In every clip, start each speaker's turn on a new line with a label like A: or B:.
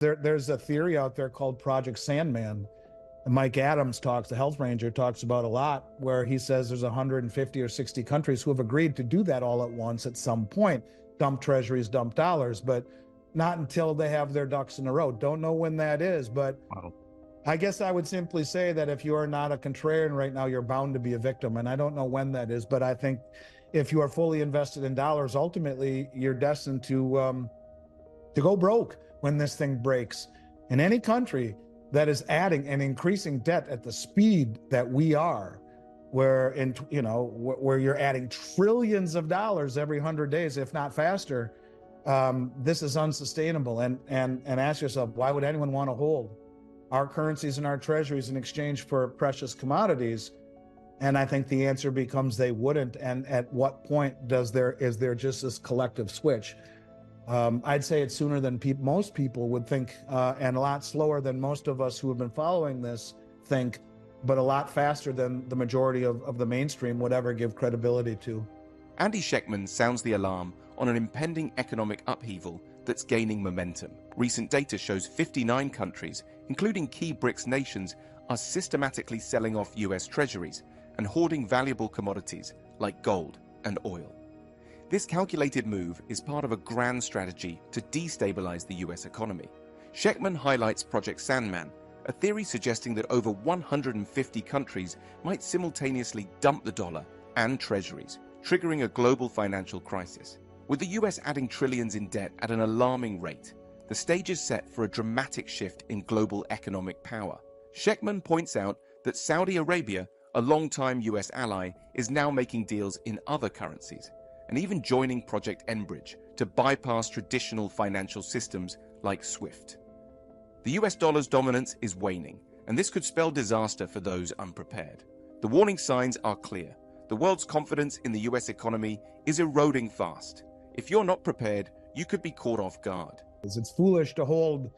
A: There's a theory out there called Project Sandman. Mike Adams talks, the health ranger talks about a lot, where he says there's 150 or 60 countries who have agreed to do that all at once at some point, dump treasuries, dump dollars, but not until they have their ducks in a row. Don't know when that is, but
B: Wow.
A: I guess I would simply say that if you are not a contrarian right now, you're bound to be a victim. And I don't know when that is, but I think if you are fully invested in dollars, ultimately you're destined to go broke when this thing breaks. In any country that is adding and increasing debt at the speed that we are, where you're adding trillions of dollars every 100 days, if not faster, this is unsustainable. And ask yourself, why would anyone want to hold our currencies and our treasuries in exchange for precious commodities? And I think the answer becomes they wouldn't. And at what point is there just this collective switch? I'd say it's sooner than most people would think, and a lot slower than most of us who have been following this think, but a lot faster than the majority of the mainstream would ever give credibility to.
B: Andy Schectman sounds the alarm on an impending economic upheaval that's gaining momentum. Recent data shows 59 countries, including key BRICS nations, are systematically selling off US treasuries and hoarding valuable commodities like gold and oil. This calculated move is part of a grand strategy to destabilize the US economy. Schectman highlights Project Sandman, a theory suggesting that over 150 countries might simultaneously dump the dollar and treasuries, triggering a global financial crisis. With the US adding trillions in debt at an alarming rate, the stage is set for a dramatic shift in global economic power. Schectman points out that Saudi Arabia, a longtime US ally, is now making deals in other currencies, and even joining Project Enbridge to bypass traditional financial systems like SWIFT. The US dollar's dominance is waning, and this could spell disaster for those unprepared. The warning signs are clear. The world's confidence in the US economy is eroding fast. If you're not prepared, you could be caught off guard.
A: It's foolish to hold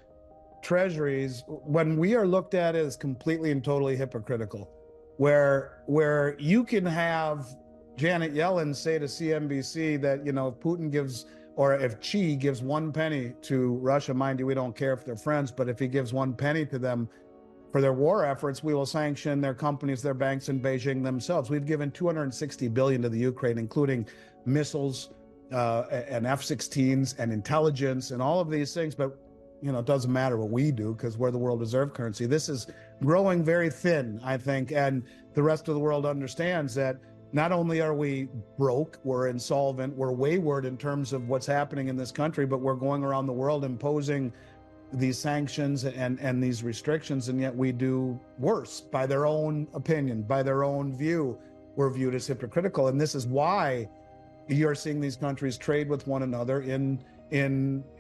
A: treasuries when we are looked at as completely and totally hypocritical, where you can have Janet Yellen say to CNBC that, if Putin gives, or if Xi gives 1 penny to Russia, mind you, we don't care if they're friends, but if he gives 1 penny to them for their war efforts, we will sanction their companies, their banks in Beijing themselves. We've given $260 billion to the Ukraine, including missiles and F-16s and intelligence and all of these things. But, it doesn't matter what we do because we're the world reserve currency. This is growing very thin, I think. And the rest of the world understands that not only are we broke, we're insolvent, we're wayward in terms of what's happening in this country, but we're going around the world imposing these sanctions and these restrictions, and yet we do worse. By their own opinion, by their own view, we're viewed as hypocritical. And this is why you're seeing these countries trade with one another in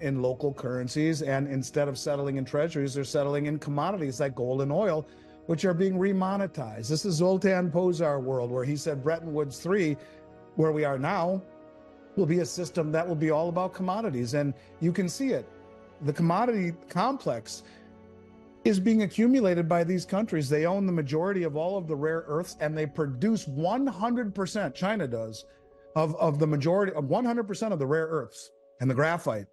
A: local currencies, and instead of settling in treasuries, they're settling in commodities like gold and oil, which are being remonetized. This is Zoltan Pozsar world, where he said Bretton Woods 3, where we are now, will be a system that will be all about commodities. And you can see it. The commodity complex is being accumulated by these countries. They own the majority of all of the rare earths, and they produce 100%, China does, of the majority of 100% of the rare earths and the graphite.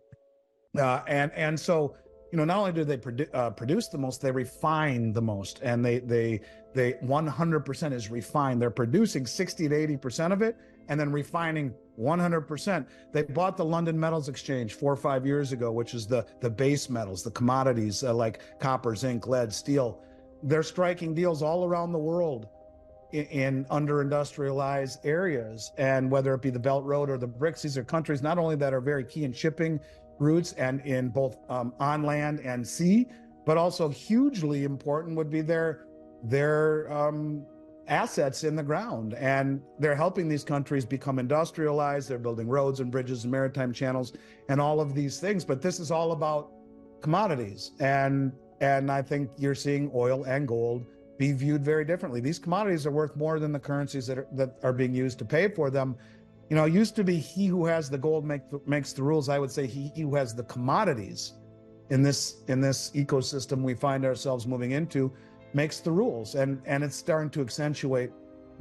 A: And so, not only do they produce the most, they refine the most, and they 100% is refined. They're producing 60 to 80% of it, and then refining 100%. They bought the London Metals Exchange 4 or 5 years ago, which is the base metals, the commodities like copper, zinc, lead, steel. They're striking deals all around the world in under-industrialized areas, and whether it be the Belt Road or the BRICS, these are countries not only that are very key in shipping routes and in both on land and sea, but also hugely important would be their assets in the ground. And they're helping these countries become industrialized. They're building roads and bridges and maritime channels and all of these things. But this is all about commodities. And I think you're seeing oil and gold be viewed very differently. These commodities are worth more than the currencies that are being used to pay for them. It used to be he who has the gold makes the rules. I would say he who has the commodities in this ecosystem we find ourselves moving into makes the rules. And it's starting to accentuate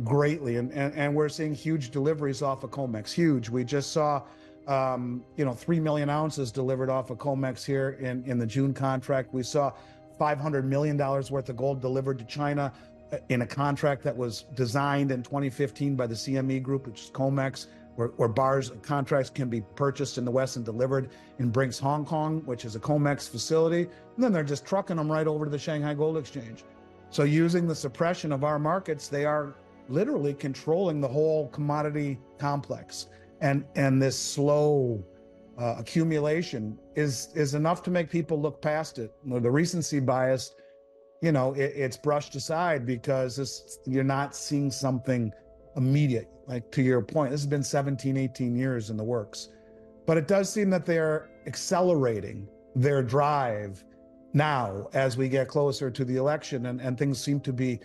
A: greatly. And we're seeing huge deliveries off of COMEX, huge. We just saw 3 million ounces delivered off of COMEX here in the June contract. We saw $500 million worth of gold delivered to China in a contract that was designed in 2015 by the CME Group, which is COMEX, where bars contracts can be purchased in the West and delivered in BRICS Hong Kong, which is a COMEX facility. And then they're just trucking them right over to the Shanghai Gold Exchange. So using the suppression of our markets, they are literally controlling the whole commodity complex. And this slow accumulation is enough to make people look past it. The recency bias, it's brushed aside because you're not seeing something immediate. Like, to your point, this has been 17, 18 years in the works. But it does seem that they're accelerating their drive now as we get closer to the election, and things seem to be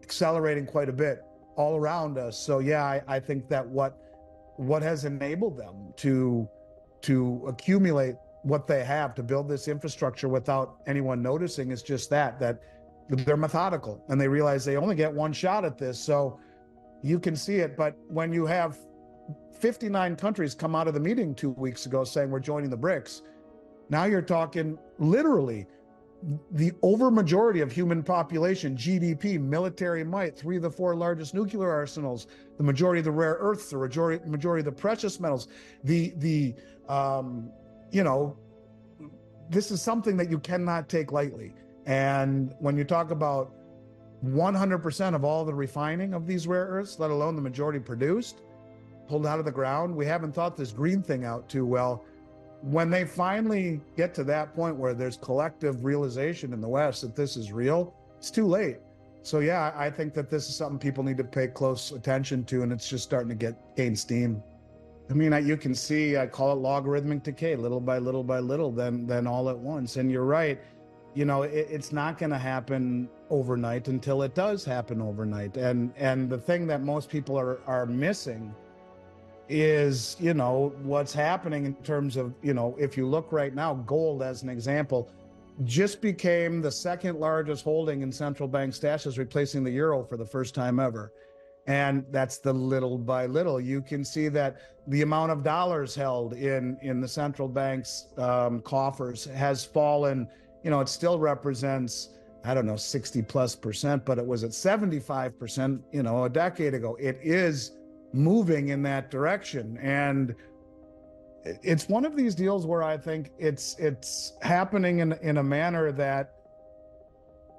A: accelerating quite a bit all around us. So yeah, I think that what has enabled them to accumulate what they have, to build this infrastructure without anyone noticing, is just that they're methodical, and they realize they only get one shot at this. So you can see it. But when you have 59 countries come out of the meeting 2 weeks ago saying we're joining the BRICS, now you're talking literally the overmajority of human population, GDP, military might, 3 of the 4 largest nuclear arsenals, the majority of the rare earths, the majority of the precious metals, this is something that you cannot take lightly. And when you talk about 100% of all the refining of these rare earths, let alone the majority produced, pulled out of the ground, we haven't thought this green thing out too well. When they finally get to that point where there's collective realization in the West that this is real, it's too late. So yeah, I think that this is something people need to pay close attention to, and it's just starting to gain steam. I mean, you can see, I call it logarithmic decay, little by little by little, then all at once. And you're right, it's not going to happen overnight until it does happen overnight. And the thing that most people are missing is, what's happening in terms of, if you look right now, gold as an example, just became the second largest holding in central bank stashes, replacing the euro for the first time ever. And that's the little by little. You can see that the amount of dollars held in the central bank's coffers has fallen. It still represents, 60+%, but it was at 75%, a decade ago. It is moving in that direction. And it's one of these deals where I think it's happening in a manner that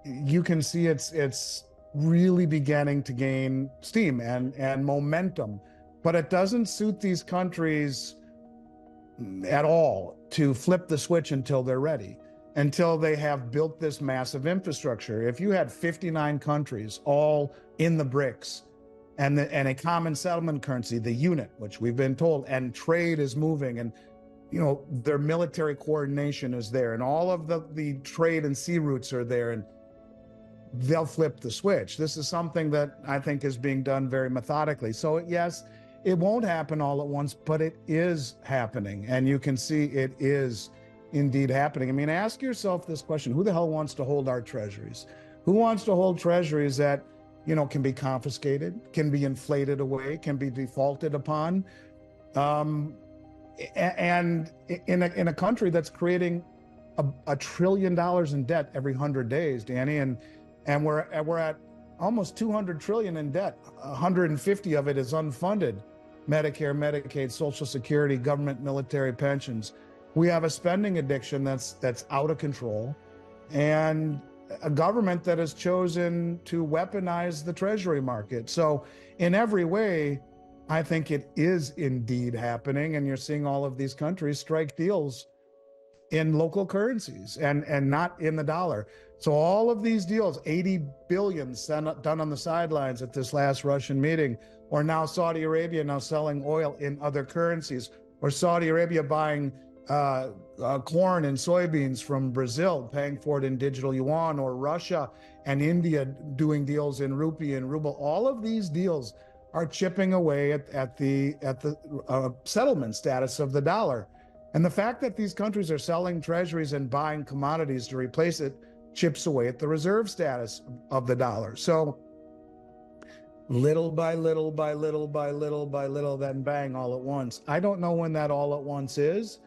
A: you can see it's really beginning to gain steam and momentum. But it doesn't suit these countries at all to flip the switch until they're ready, until they have built this massive infrastructure. If you had 59 countries all in the BRICS, and a common settlement currency, the unit, which we've been told, and trade is moving, and their military coordination is there, and all of the trade and sea routes are there, and they'll flip the switch. This is something that I think is being done very methodically. So yes, it won't happen all at once, but it is happening, and you can see it is indeed happening. I mean, ask yourself this question: who the hell wants to hold our treasuries? Who wants to hold treasuries that can be confiscated, can be inflated away, can be defaulted upon, and in a country that's creating $1 trillion in debt every 100 days, Danny, and we're at almost 200 trillion in debt. 150 of it is unfunded: Medicare, Medicaid, Social Security, government, military pensions. We have a spending addiction that's out of control, and a government that has chosen to weaponize the treasury market. So in every way, I think it is indeed happening, and you're seeing all of these countries strike deals in local currencies and not in the dollar. So all of these deals, 80 billion done on the sidelines at this last Russian meeting, or now Saudi Arabia now selling oil in other currencies, or Saudi Arabia buying corn and soybeans from Brazil, paying for it in digital yuan, or Russia and India doing deals in rupee and ruble. All of these deals are chipping away at the settlement status of the dollar. And the fact that these countries are selling treasuries and buying commodities to replace it chips away at the reserve status of the dollar. So little by little by little by little by little, then bang, all at once. I don't know when that all at once is,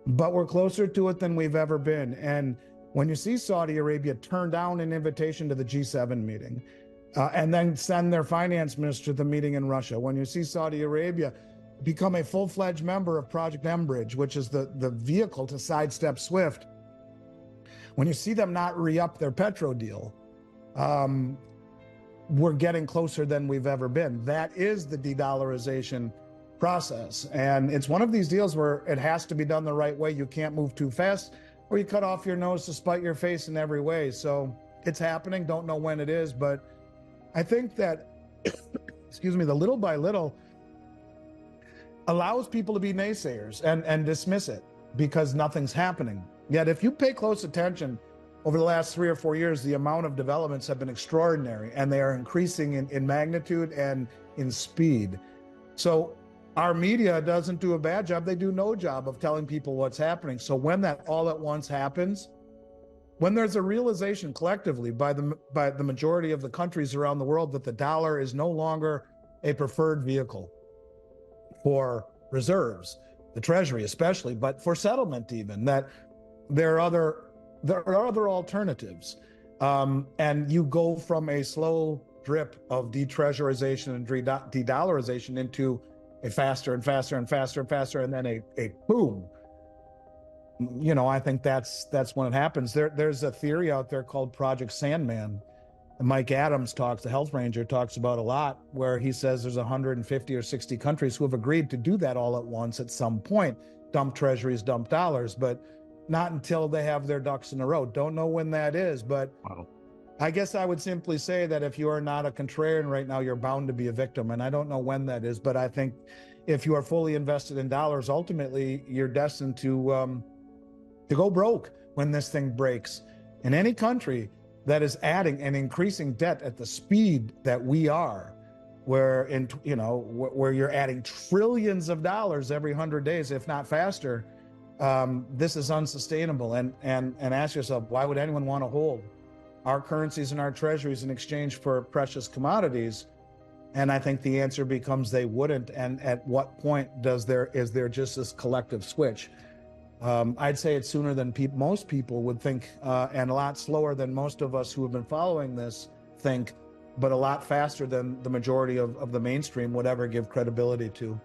A: but we're closer to it than we've ever been. And when you see Saudi Arabia turn down an invitation to the G7 meeting, and then send their finance minister to the meeting in Russia, when you see Saudi Arabia become a full-fledged member of Project Enbridge, which is the vehicle to sidestep SWIFT, when you see them not re-up their petro deal, we're getting closer than we've ever been. That is the de-dollarization process. And it's one of these deals where it has to be done the right way. You can't move too fast, or you cut off your nose to spite your face in every way. So it's happening. Don't know when it is, but I think that, excuse me, the little by little allows people to be naysayers and dismiss it because nothing's happening. Yet if you pay close attention, over the last 3 or 4 years, the amount of developments have been extraordinary, and they are increasing in magnitude and in speed. So our media doesn't do a bad job. They do no job of telling people what's happening. So when that all at once happens, when there's a realization collectively by the majority of the countries around the world that the dollar is no longer a preferred vehicle for reserves, the Treasury especially, but for settlement even, that there are other alternatives. And you go from a slow drip of de-treasurization and de-dollarization into a faster and faster and faster and faster, and then a boom. You know, I think that's when it happens. There's a theory out there called Project Sandman. And Mike Adams talks, the health ranger, talks about a lot, where he says there's 150 or 60 countries who have agreed to do that all at once at some point. Dump treasuries, dump dollars, but not until they have their ducks in a row. Don't know when that is, but wow. I guess I would simply say that if you are not a contrarian right now, you're bound to be a victim. And I don't know when that is, but I think if you are fully invested in dollars, ultimately you're destined to go broke when this thing breaks. In any country that is adding and increasing debt at the speed that we are, where you're adding trillions of dollars every 100 days, if not faster, this is unsustainable. And ask yourself, why would anyone want to hold our currencies and our treasuries in exchange for precious commodities? And I think the answer becomes they wouldn't. And at what point is there just this collective switch? I'd say it's sooner than most people would think, and a lot slower than most of us who have been following this think, but a lot faster than the majority of the mainstream would ever give credibility to.